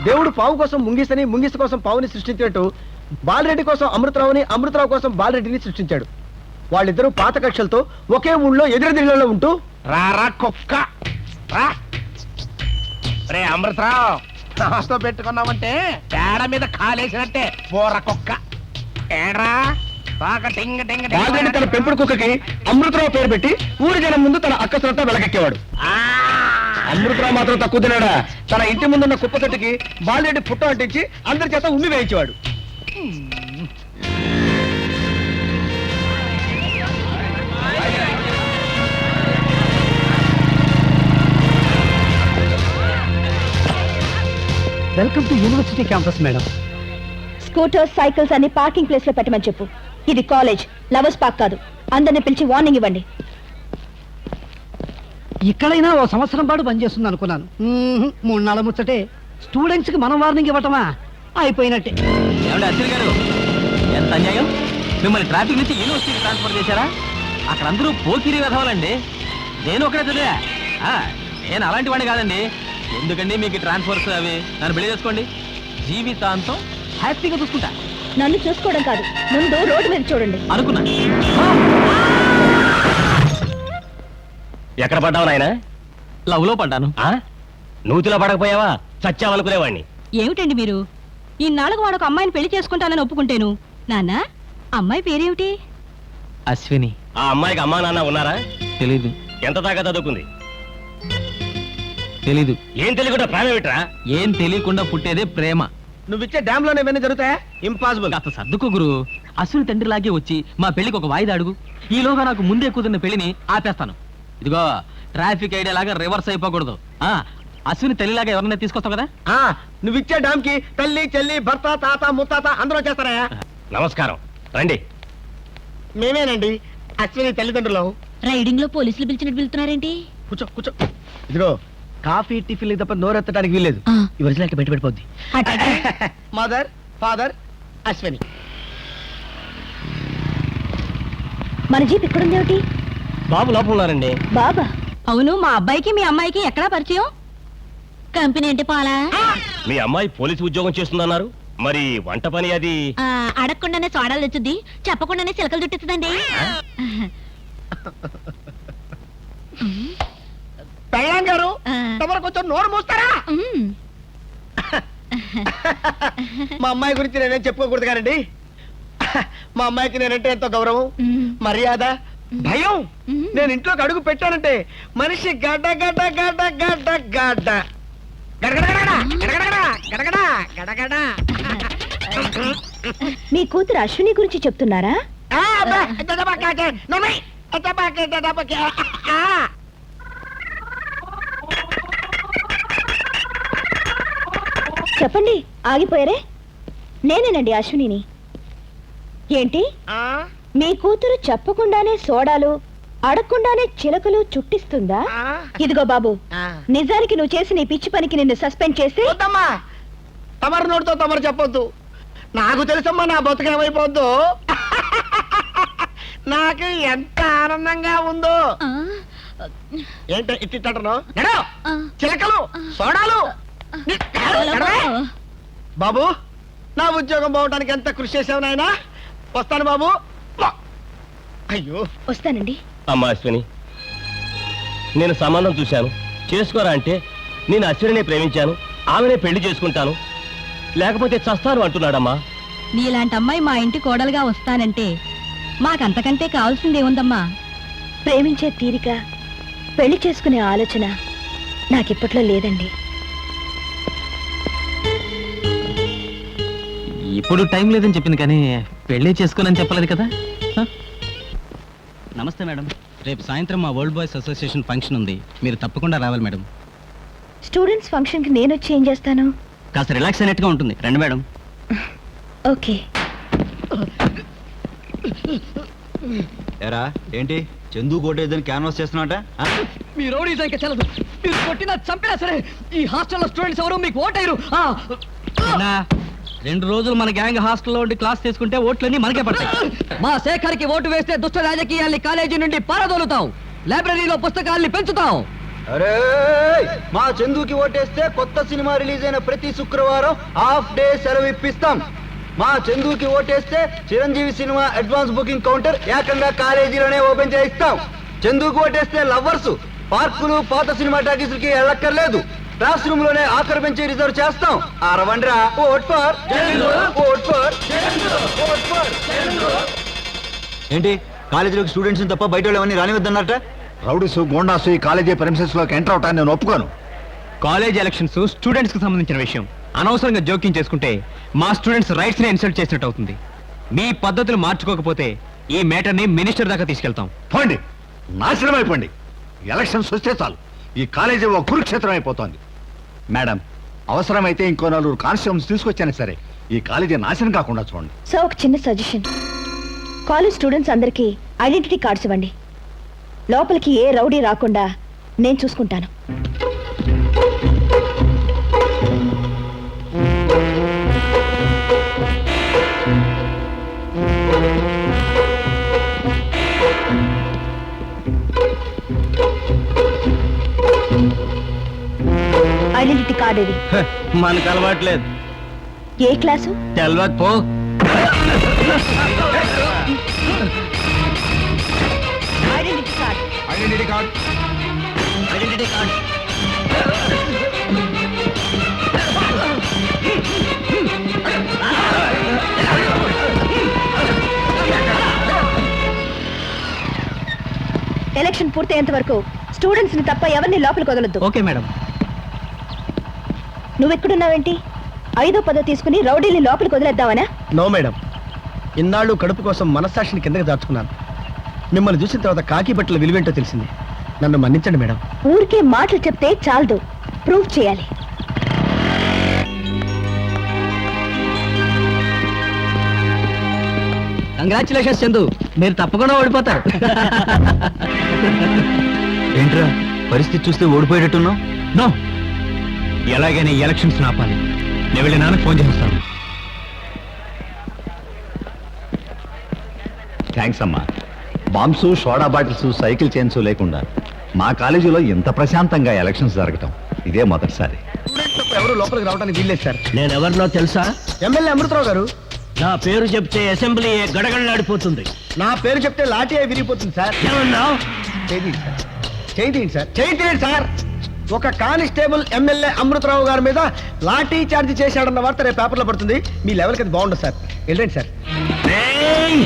దేవుడు పావు కోసం ముంగిసని, ముంగిస కోసం పావుని సృష్టించినట్టు బాలరెడ్డి కోసం అమృతరావుని, అమృతరావు కోసం బాలరెడ్డిని సృష్టించాడు. వాళ్ళిద్దరూ పాత కక్షలతో ఒకే ఊళ్ళో ఎదురెదిరిలో ఉంటూ రారా కుక్క రా. రే అమృతరావు, నాస్తో పెట్టుకున్నామంటే పేడ మీద కాలేసినట్టే బోర కుక్క. ఏడ్రా బాలరెడ్డి తన పెంపుడు కుక్కకి అమృతరావు పేరు పెట్టి ఊరి జనం ముందు తన అక్కసంతా వెలకెక్కేవాడు. అమృతరావు మాత్రం తక్కువ తినాడా, తన ఇంటి ముందున్న కుప్ప చెట్టుకి బాలరెడ్డి పుట్ట అంటించి అందరి చేత ఉమ్మి వేయించేవాడు. Welcome to university campus madam. Scooters, cycles అన్ని పార్కింగ్ ప్లేస్ లో పెట్టమని చెప్పు. ఇది కాలేజ్, లవర్స్ పార్క్ కాదు. అందరిని పిలిచి వార్నింగ్ ఇవ్వండి. ఇక్కడైనా ఓ సంవత్సరం పాటు పనిచేస్తుంది అనుకున్నాను. 3 నెలల ముచ్చటే. స్టూడెంట్స్ కి మనం వార్నింగ్ ఇవ్వటమా? అయిపోయినట్టే. అశ్విని గారు, ఎంత అన్యాయం! మిమ్మల్ని ట్రాఫిక్ నుంచి యూనివర్సిటీకి ట్రాన్స్ఫర్ చేశారా? అక్కడ అందరూ పోకిరి వెధవాలండి. నేను ఒకటే చదివా. నేను అలాంటి వాడిని కాదండి. ఎందుకండి మీకు ట్రాన్స్ఫర్స్ అవి? నన్ను పెళ్లి చేసుకోండి, జీవితాంతం హ్యాపీగా చూసుకుంటా. నన్ను చూసుకోవడం కాదు, ముందు రోడ్డు మీద చూడండి. అనుకున్నా. ఎక్కడ పడ్డావు నాయన? లవ్ లో పడ్డాను. నూతిలో పడకపోయావా? చచ్చావనుకునేవాడిని. ఏమిటండి మీరు? ఇన్నాళ్ళకు వాడు ఒక అమ్మాయిని పెళ్లి చేసుకుంటానని ఒప్పుకుంటేను. నాన్న, అమ్మాయి పేరేమిటి? అశ్విని. ఆ అమ్మాయికి అమ్మా నాన్న ఉన్నారా? తెలీదు. ఎంత దాకా చదువుకుంది? తెలీదు. ఏం తెలియకుండా ప్రేమ ఏమిట్రా? ఏం తెలియకుండా పుట్టేదే ప్రేమ. నువ్విచ్చే డ్యామ్ లోనే ఇవన్నీ జరుగుతాయా? ఇంపాసిబుల్. కాస్త సర్దుకో గురు. అశ్విని తండ్రిలాగే వచ్చి మా పెళ్లికి ఒక వాయిదా అడుగు. ఈలోగా నాకు ముందే కుదిరిన పెళ్లిని ఆపేస్తాను. ఇదిగో, ట్రాఫిక్ ఐడియా లాగా రివర్స్ అయిపోకూడదు. అశ్విని తల్లిలాగా ఎవరన్నా తీసుకొస్తావు కదా? నువ్విచ్చే డ్యామ్ కి తల్లి, చెల్లి, భర్త, తాత, ముత్తాత అందరూ చేస్తారా? నమస్కారం, రండి. మేమేనండి అశ్విని తల్లిదండ్రులు. రైడింగ్ లో పోలీసులు పిలిచినట్టు పిలుస్తున్నారేంటి? కూర్చో కూర్చో. ఇదిగో, కాఫీ టిఫిన్ తప్ప నోరెత్తడానికి వీల్లేదు. ఈ ఒరిజినల్ బయట పడిపోద్ది. Mother, father, Ashwini. మన జీప్ ఇక్కడుందేమిటి? బాబు లోపల ఉన్నారండి. బాబా? అవును, మా అబ్బాయికి మీ అమ్మాయికి ఎక్కడా పరిచయం? కంపెనీ అంటే పాలా? మీ అమ్మాయి పోలీసు ఉద్యోగం చేస్తుందన్నారు, మరి వంట పని అది? అడగకుండానే సోడాలు తెచ్చుద్ది, చెప్పకుండానే చిలకలు చుట్టించదండి. పెళ్ళాం గారు, తమరు కొంచెం నోరు మూస్తారా? మా అమ్మాయి గురించి నేనేం చెప్పుకోకూడదు కానండి. మా అమ్మాయికి నేనంటే ఎంతో గౌరవం, మర్యాద, భయం. నేను ఇంట్లోకి అడుగు పెట్టానంటే మనిషి గడ్డ గడ్డ గడ్డ గడ్డ గడ్డ గడగడ. మీ కూతురు అశ్విని గురించి చెప్తున్నారా? చెప్పండి, ఆగిపోయారే? నేనేనండి అశ్వినిని. ఏంటి, మీ కూతురు చెప్పకుండానే సోడాలు, అడగకుండానే చిలకలు చుట్టిస్తుందా? ఇదిగో బాబు, నిజానికి నువ్వు చేసిన ఈ పిచ్చి పనికి నిన్ను సస్పెండ్ చేసి. తమరు నోటితో తమరు చెప్పొద్దు. నాకు తెలుసమ్మా నా బతుకేమైపోద్దు. నాకు ఎంత ఆనందంగా ఉందో. ఏంటో ఇట్టిట్టను చిలకలు, సోడాలు. బాబు, నా ఉద్యోగం పోవడానికి ఎంత కృషి చేసావు నాయనా. వస్తాను బాబు. అయ్యో, వస్తానండి. అమ్మా అశ్విని, నేను సంబంధం చూశాను, చేసుకోరా అంటే నేను అశ్వినినే ప్రేమించాను, ఆమెనే పెళ్లి చేసుకుంటాను, లేకపోతే చస్తాను అంటున్నాడమ్మా. నీలాంటి అమ్మాయి మా ఇంటి కోడలుగా వస్తానంటే మాకంతకంటే కావాల్సిందేముందమ్మా? ప్రేమించే తీరిక, పెళ్లి చేసుకునే ఆలోచన నాకిప్పట్లో లేదండి. ఇప్పుడు టైం లేదని చెప్పింది కానీ పెళ్లి చేసుకోనని చెప్పలేదు కదా. నమస్తే మేడం, రేపు సాయంత్రం మా వరల్డ్ బాయ్స్ అసోసియేషన్ ఫంక్షన్ ఉంది, మీరు తప్పకుండా రావాలి మేడం. స్టూడెంట్స్ ఫంక్షన్ కి నేను వచ్చి ఏం చేస్తాను? కాస్త రిలాక్స్ అయినట్టుగా ఉంటుంది, రండి మేడం. ఓకే. ఎరా ఏంటి చందు కోటేదని క్యాన్వాస్ చేస్తున్నట? మీ రౌడీస్ ఇంకా చల్లదు. మీరు కొట్టినా చంపినా సరే ఈ హాస్టల్లో స్టూడెంట్స్ ఎవరు మీకు ఓటైరు. 2 రోజులు మన గ్యాంగ్ హాస్టల్లో ఉండి క్లాస్ తీసుకుంటే ఓట్లన్నీ మనకే పడతాయి. మా శేఖర్కి ఓటు వేస్తే దుష్ట రాజకీయాల్ని కాలేజీ నుండి పారదోలుతాం, లైబ్రరీలో పుస్తకాల్ని పెంచుతాం, అరే మా చందుకి ఓటేస్తే కొత్త సినిమా రిలీజ్ అయిన ప్రతి శుక్రవారం హాఫ్ డే సెలవు ఇప్పిస్తాం. మా చందుకి ఓటేస్తే Chiranjeevi cinema advance booking counter ఏకంగా కాలేజీలోనే ఓపెన్ చేయిస్తాం. చందుకు ఓటేస్తే లవర్స్ పార్కులు పాత సినిమా టాకీసులకి వెళ్ళక్కర్లేదు. క్లాస్ రూమ్ లోనే ఆఖరి బెంచి రిజర్వ్ చేస్తాం. అరవండ్రా vote for vote for vote for. ఏంటి కాలేజీలోకి స్టూడెంట్స్ తప్ప బయట వాళ్ళని రానివద్దన్నట్ట? రౌడీసు గోండాసు ఈ కాలేజీ ప్రెమిసెస్ లోకి ఎంటర్ అవటాన్ని నేను ఒప్పుకోను. కాలేజ్ ఎలక్షన్స్ స్టూడెంట్స్ కి సంబంధించిన విషయం. అనవసరంగా జోక్యం చేసుకుంటే మా స్టూడెంట్స్ రైట్స్ ని ఇన్సల్ట్ చేసినట్టు అవుతుంది. మీ పద్ధతులు మార్చుకోకపోతే ఈ మ్యాటర్ ని మినిస్టర్ దాకా తీసుకెళ్తాం. పోండి, నాశనం అయిపోండి. ఎలక్షన్స్ వస్తే చాలు ఈ కాలేజీ ఒక కురుక్షేత్రం అయిపోతుంది. మేడం, అవసరమైతే ఇంకో 4 కానిస్టేబుల్స్ తీసుకొచ్చాను సరే ఈ కాలేజీ నాశనం కాకుండా చూడండి. సో ఒక చిన్న సజెషన్, కాలేజ్ స్టూడెంట్స్ అందరికీ ఐడెంటిటీ కార్డ్స్ ఇవ్వండి. లోపలికి ఏ రౌడీ రాకుండా నేను చూసుకుంటాను. ఐడెంటిటీ కార్డ్ ఇది. మనకు అలవాట్లేదు. ఏ క్లాసు? తెల్వదు పో. Identity card. Identity card. Identity card. Election పూర్తయ్యేంత వరకు స్టూడెంట్స్ ని తప్ప ఎవరిని లోపలికి వదలొద్దు. Okay madam. నువ్వెక్కడున్నావేంటి? 5వ 10వ తీసుకుని రౌడీని లోపలికి వదిలేద్దావనా? నో మేడం, ఇన్నాళ్ళు కడుపు కోసం మనస్సాక్షిని కిందకి దాచుకున్నాను. మిమ్మల్ని చూసిన తర్వాత కాకి బట్టల విలువేంటో తెలిసింది. నన్ను మన్నించండి మేడం. ఊరికే మాటలు చెప్తే చాలదు, ప్రూవ్ చేయాలి. కంగ్రాచులేషన్స్ చందు, మీరు తప్పకుండా ఓడిపోతారు. ఏంట్రా పరిస్థితి చూస్తే ఓడిపోయేటట్టున్నావు? నో, ఎలాగైనా ఎలక్షన్స్ ఆపాలి. నేను వెళ్ళి నాన్నకు ఫోన్ చేస్తాను. థ్యాంక్స్ అమ్మా. బాంబ్సు, సోడా బాటిల్స్, సైకిల్ చైన్స్ లేకుండా మా కాలేజీలో ఇంత ప్రశాంతంగా ఎలక్షన్స్ జరగటం ఇదే మొదటిసారి. ఎవరు లోపలికి రావడానికి వీల్లేదు సార్. నేనెవరినో తెలుసా? ఎమ్మెల్యే అమృతరావు గారు. నా పేరు చెప్తే అసెంబ్లీ గడగడలాడిపోతుంది. నా పేరు చెప్తే లాఠీ అయి విరిగిపోతుంది సార్. ఏమన్నావు? చేయండి సార్, చేయండి సార్, చేయండి సార్. ఒక కానిస్టేబుల్ ఎమ్మెల్యే అమృతరావు గారి మీద లాఠీ చార్జ్ చేశాడన్న వార్త రేపు పేపర్లో పడుతుంది. మీ లెవెల్కి అది బాగుండదు సార్. వెళ్ళండి సార్. ఏయ్!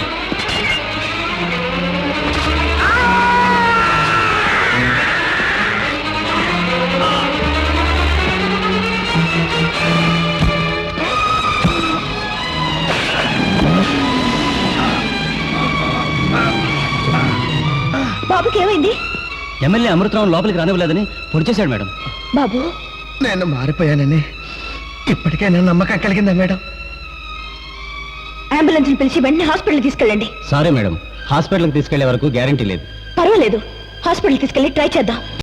బాబుకి ఏమైంది? ఎమ్మెల్యే అమృతరావు లోపలికి రానివ్వలేదని పొడి చేశాడు మేడం. బాబు, నేను మారిపోయానని ఇప్పటికైనా నమ్మకం కలిగిందా మేడం? అంబులెన్స్ ని పిలిచి వెంటనే హాస్పిటల్ తీసుకెళ్ళండి. సారీ మేడం, హాస్పిటల్కి తీసుకెళ్లే వరకు గ్యారంటీ లేదు. పర్వాలేదు, హాస్పిటల్ తీసుకెళ్ళి ట్రై చేద్దాం.